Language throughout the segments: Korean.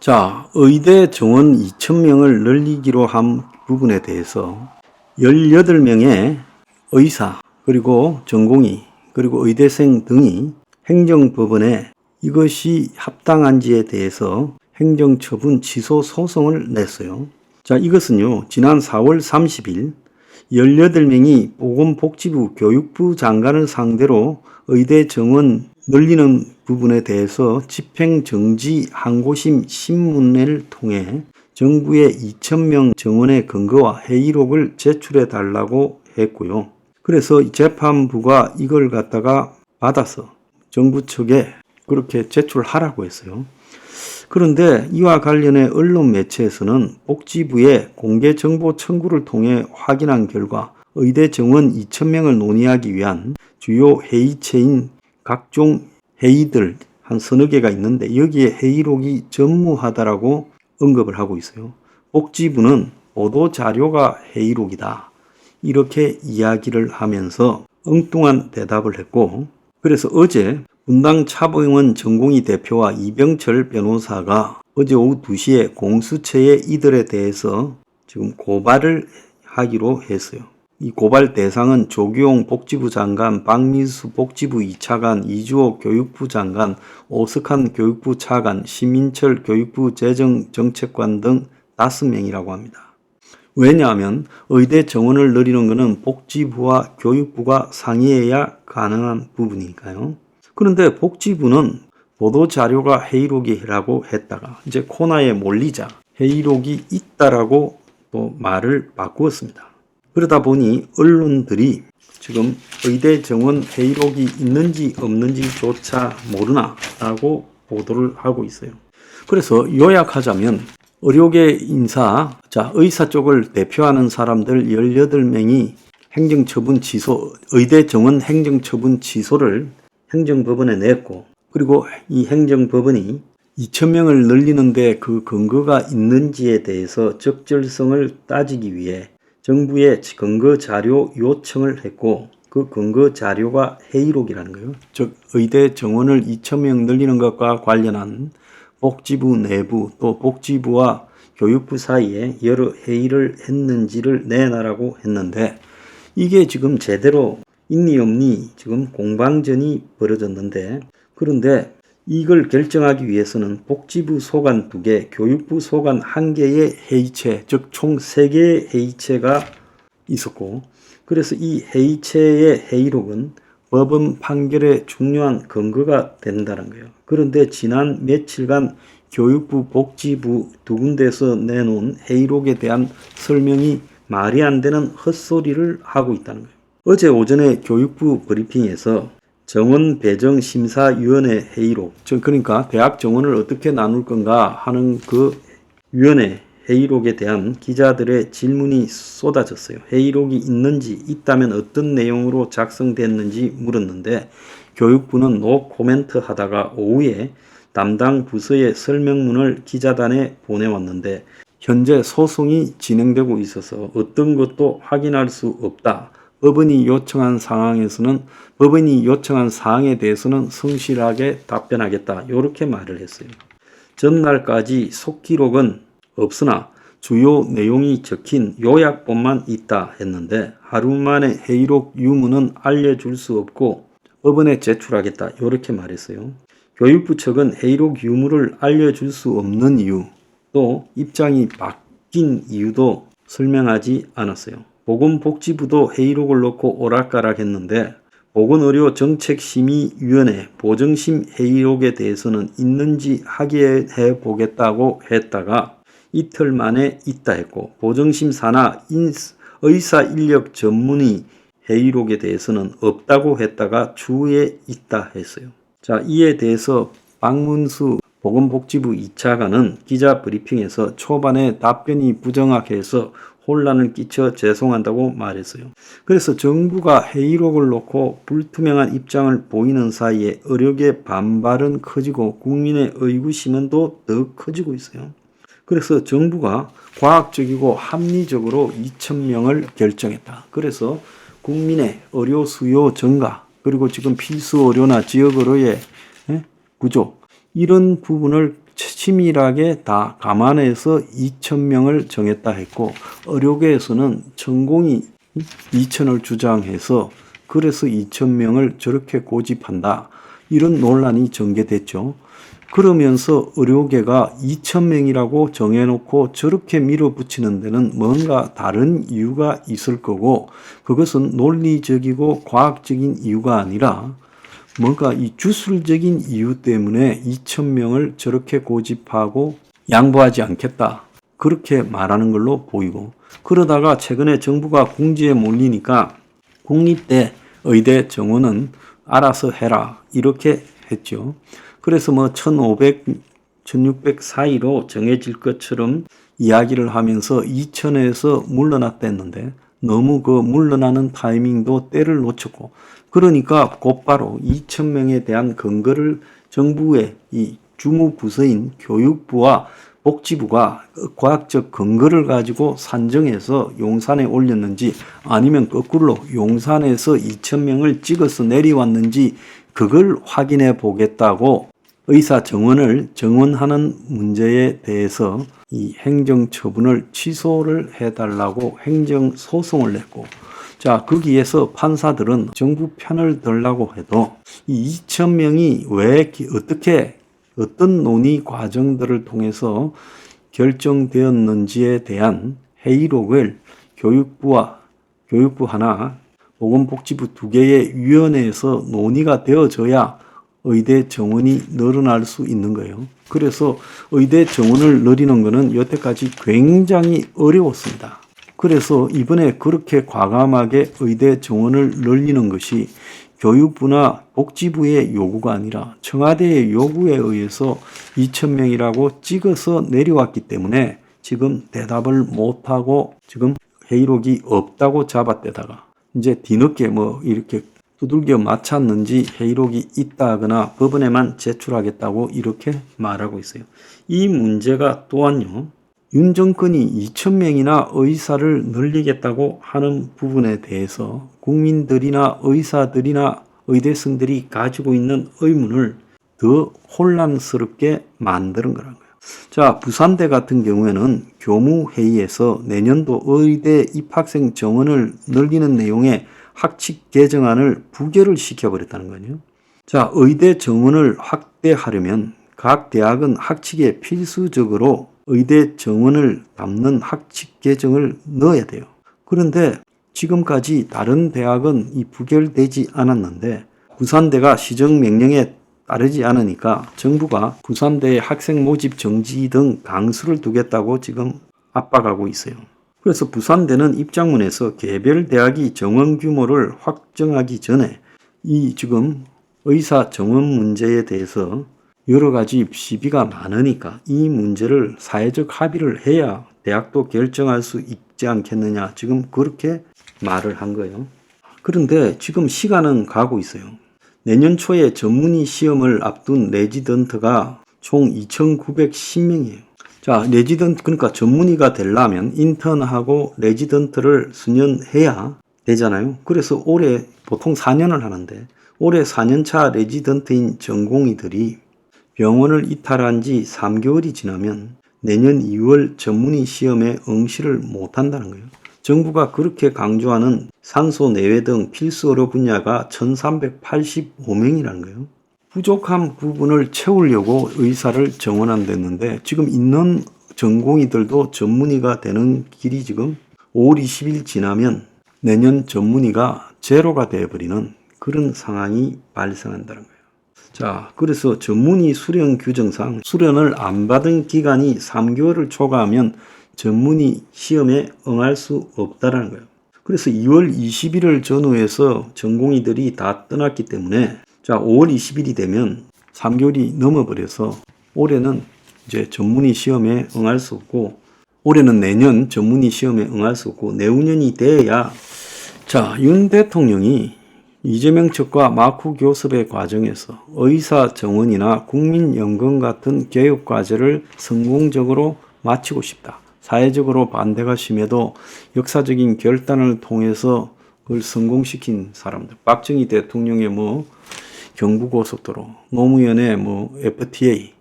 자, 의대 정원 2,000명을 늘리기로 한 부분에 대해서 18명의 의사, 그리고 전공의, 그리고 의대생 등이 행정법원에 이것이 합당한지에 대해서 행정처분 취소 소송을 냈어요. 자, 이것은요, 지난 4월 30일 18명이 보건복지부 교육부 장관을 상대로 의대 정원 늘리는 부분에 대해서 집행정지 항고심 신문을 통해 정부에 2,000명 정원의 근거와 회의록을 제출해 달라고 했고요. 그래서 재판부가 이걸 갖다가 받아서 정부 측에 그렇게 제출하라고 했어요. 그런데 이와 관련해 언론 매체에서는 복지부의 공개 정보 청구를 통해 확인한 결과 의대 정원 2,000명을 논의하기 위한 주요 회의체인 각종 회의들 한 서너 개가 있는데 여기에 회의록이 전무하다라고 언급을 하고 있어요. 복지부는 보도자료가 회의록이다, 이렇게 이야기를 하면서 엉뚱한 대답을 했고, 그래서 어제 분당 차범원 전공의 대표와 이병철 변호사가 어제 오후 2시에 공수처에 이들에 대해서 지금 고발을 하기로 했어요. 이 고발 대상은 조규용 복지부 장관, 박민수 복지부 2차관, 이주호 교육부 장관, 오석한 교육부 차관, 심인철 교육부 재정정책관 등 5명이라고 합니다. 왜냐하면 의대 정원을 늘리는 것은 복지부와 교육부가 상의해야 가능한 부분이니까요. 그런데 복지부는 보도자료가 회의록이라고 했다가 이제 코너에 몰리자 회의록이 있다라고 또 말을 바꾸었습니다. 그러다 보니 언론들이 지금 의대 정원 회의록이 있는지 없는지조차 모르나라고 보도를 하고 있어요. 그래서 요약하자면 의료계 인사, 의사 쪽을 대표하는 사람들 18명이 행정처분 취소, 의대 정원 행정처분 취소를 행정법원에 냈고, 그리고 이 행정법원이 2,000명을 늘리는데 그 근거가 있는지에 대해서 적절성을 따지기 위해 정부에 근거 자료 요청을 했고, 그 근거 자료가 회의록이라는 거예요. 즉 의대 정원을 2,000명 늘리는 것과 관련한 복지부 내부 또 복지부와 교육부 사이에 여러 회의를 했는지를 내놔라고 했는데, 이게 지금 제대로 있니 없니 지금 공방전이 벌어졌는데, 그런데 이걸 결정하기 위해서는 복지부 소관 2개, 교육부 소관 1개의 회의체, 즉 총 3개의 회의체가 있었고, 그래서 이 회의체의 회의록은 법원 판결의 중요한 근거가 된다는 거예요. 그런데 지난 며칠간 교육부, 복지부 2군데에서 내놓은 회의록에 대한 설명이 말이 안 되는 헛소리를 하고 있다는 거예요. 어제 오전에 교육부 브리핑에서 정원배정심사위원회 회의록, 그러니까 대학 정원을 어떻게 나눌 건가 하는 그 위원회 회의록에 대한 기자들의 질문이 쏟아졌어요. 회의록이 있는지, 있다면 어떤 내용으로 작성됐는지 물었는데 교육부는 노 코멘트 하다가 오후에 담당 부서의 설명문을 기자단에 보내왔는데 현재 소송이 진행되고 있어서 어떤 것도 확인할 수 없다. 법원이 요청한 사항에 대해서는 성실하게 답변하겠다, 이렇게 말을 했어요. 전날까지 속기록은 없으나 주요 내용이 적힌 요약본만 있다 했는데 하루 만에 회의록 유무는 알려줄 수 없고 법원에 제출하겠다, 이렇게 말했어요. 교육부 측은 회의록 유무를 알려줄 수 없는 이유, 또 입장이 바뀐 이유도 설명하지 않았어요. 보건복지부도 회의록을 놓고 오락가락했는데 보건의료정책심의위원회 보정심 회의록에 대해서는 있는지 확인해 보겠다고 했다가 이틀 만에 있다 했고, 보정심 산하 의사인력 전문의 회의록에 대해서는 없다고 했다가 추후에 있다 했어요. 자, 이에 대해서 박문수 보건복지부 2차관은 기자 브리핑에서 초반에 답변이 부정확해서 혼란을 끼쳐 죄송한다고 말했어요. 그래서 정부가 회의록을 놓고 불투명한 입장을 보이는 사이에 의료계 반발은 커지고 국민의 의구심은 더 커지고 있어요. 그래서 정부가 과학적이고 합리적으로 2,000명을 결정했다. 그래서 국민의 의료 수요 증가, 그리고 지금 필수 의료나 지역 의료의 구조, 이런 부분을 치밀하게 다 감안해서 2,000명을 정했다 했고, 의료계에서는 전공이 2,000을 주장해서 그래서 2,000명을 저렇게 고집한다, 이런 논란이 전개됐죠. 그러면서 의료계가 2,000명이라고 정해놓고 저렇게 밀어붙이는 데는 뭔가 다른 이유가 있을 거고, 그것은 논리적이고 과학적인 이유가 아니라 뭔가 이 주술적인 이유 때문에 2,000명을 저렇게 고집하고 양보하지 않겠다, 그렇게 말하는 걸로 보이고, 그러다가 최근에 정부가 궁지에 몰리니까 국립대 의대 정원은 알아서 해라, 이렇게 했죠. 그래서 뭐 1,500, 1,600 사이로 정해질 것처럼 이야기를 하면서 2,000에서 물러났댔는데, 너무 그 물러나는 타이밍도 때를 놓쳤고, 그러니까 곧바로 2,000명에 대한 근거를 정부의 이 주무부서인 교육부와 복지부가 과학적 근거를 가지고 산정해서 용산에 올렸는지, 아니면 거꾸로 용산에서 2,000명을 찍어서 내려왔는지 그걸 확인해 보겠다고 의사 정원을 정원하는 문제에 대해서 이 행정처분을 취소를 해달라고 행정소송을 냈고, 자, 거기에서 판사들은 정부 편을 들라고 해도 이 2,000명이 왜 어떻게 어떤 논의 과정들을 통해서 결정되었는지에 대한 회의록을 교육부 하나, 보건복지부 2개의 위원회에서 논의가 되어져야 의대 정원이 늘어날 수 있는 거예요. 그래서 의대 정원을 늘리는 것은 여태까지 굉장히 어려웠습니다. 그래서 이번에 그렇게 과감하게 의대 정원을 늘리는 것이 교육부나 복지부의 요구가 아니라 청와대의 요구에 의해서 2,000명이라고 찍어서 내려왔기 때문에 지금 대답을 못하고 지금 회의록이 없다고 잡아떼다가 이제 뒤늦게 뭐 이렇게 두들겨 맞췄는지 회의록이 있다거나 법원에만 제출하겠다고 이렇게 말하고 있어요. 이 문제가 또한요, 윤 정권이 2,000명이나 의사를 늘리겠다고 하는 부분에 대해서 국민들이나 의사들이나 의대생들이 가지고 있는 의문을 더 혼란스럽게 만드는 거란 거예요. 자, 부산대 같은 경우에는 교무회의에서 내년도 의대 입학생 정원을 늘리는 내용의 학칙 개정안을 부결을 시켜버렸다는 거예요. 자, 의대 정원을 확대하려면 각 대학은 학칙에 필수적으로 의대 정원을 담는 학칙 개정을 넣어야 돼요. 그런데 지금까지 다른 대학은 이 부결되지 않았는데 부산대가 시정명령에 따르지 않으니까 정부가 부산대의 학생 모집 정지 등 강수를 두겠다고 지금 압박하고 있어요. 그래서 부산대는 입장문에서 개별 대학이 정원 규모를 확정하기 전에 이 지금 의사 정원 문제에 대해서 여러 가지 시비가 많으니까 이 문제를 사회적 합의를 해야 대학도 결정할 수 있지 않겠느냐, 지금 그렇게 말을 한 거예요. 그런데 지금 시간은 가고 있어요. 내년 초에 전문의 시험을 앞둔 레지던트가 총 2,910명이에요. 자, 레지던트, 그러니까 전문의가 되려면 인턴하고 레지던트를 수년해야 되잖아요. 그래서 올해 보통 4년을 하는데 올해 4년차 레지던트인 전공의들이 병원을 이탈한 지 3개월이 지나면 내년 2월 전문의 시험에 응시를 못한다는 거예요. 정부가 그렇게 강조하는 산소 내외 등 필수 의료 분야가 1,385명이라는 거예요. 부족한 부분을 채우려고 의사를 정원한댔는데 지금 있는 전공의들도 전문의가 되는 길이 지금 5월 20일 지나면 내년 전문의가 제로가 되어버리는 그런 상황이 발생한다는 거예요. 자, 그래서 전문의 수련 규정상 수련을 안 받은 기간이 3개월을 초과하면 전문의 시험에 응할 수 없다라는 거예요. 그래서 2월 20일을 전후해서 전공의들이 다 떠났기 때문에 자, 5월 20일이 되면 3개월이 넘어버려서 올해는 이제 전문의 시험에 응할 수 없고, 올해는 내년 전문의 시험에 응할 수 없고 내후년이 돼야, 자, 윤 대통령이 이재명 측과 마쿠 교섭의 과정에서 의사 정원이나 국민연금 같은 교육 과제를 성공적으로 마치고 싶다. 사회적으로 반대가 심해도 역사적인 결단을 통해서 그걸 성공시킨 사람들. 박정희 대통령의 경부고속도로, 노무현의 FTA,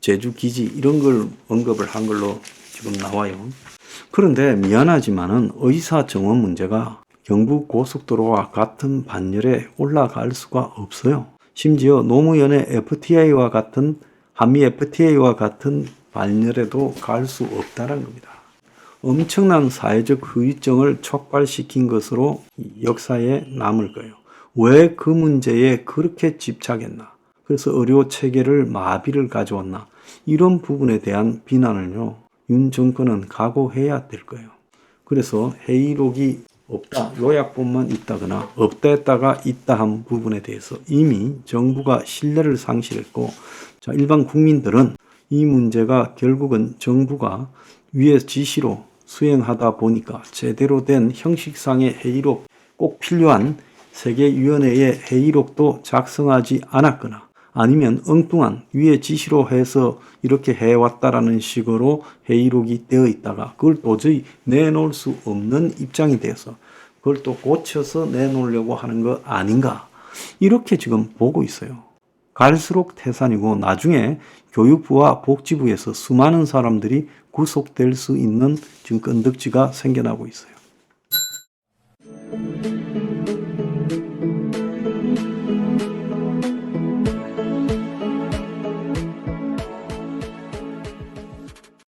제주 기지 이런 걸 언급을 한 걸로 지금 나와요. 그런데 미안하지만은 의사 정원 문제가 경부 고속도로와 같은 반열에 올라갈 수가 없어요. 심지어 노무현의 FTA와 같은 한미 FTA와 같은 반열에도 갈 수 없다는 겁니다. 엄청난 사회적 후유증을 촉발시킨 것으로 역사에 남을 거예요. 왜 그 문제에 그렇게 집착했나? 그래서 의료 체계를 마비를 가져왔나? 이런 부분에 대한 비난을요, 윤 정권은 각오해야 될 거예요. 그래서 회의록이 없다, 요약본만 있다거나 없다 했다가 있다 한 부분에 대해서 이미 정부가 신뢰를 상실했고, 자, 일반 국민들은 이 문제가 결국은 정부가 위의 지시로 수행하다 보니까 제대로 된 형식상의 회의록, 꼭 필요한 세계위원회의 회의록도 작성하지 않았거나 아니면 엉뚱한 위의 지시로 해서 이렇게 해왔다라는 식으로 회의록이 되어 있다가 그걸 도저히 내놓을 수 없는 입장이 돼서 그걸 또 고쳐서 내놓으려고 하는 거 아닌가, 이렇게 지금 보고 있어요. 갈수록 태산이고 나중에 교육부와 복지부에서 수많은 사람들이 구속될 수 있는 지금 건덕지가 생겨나고 있어요.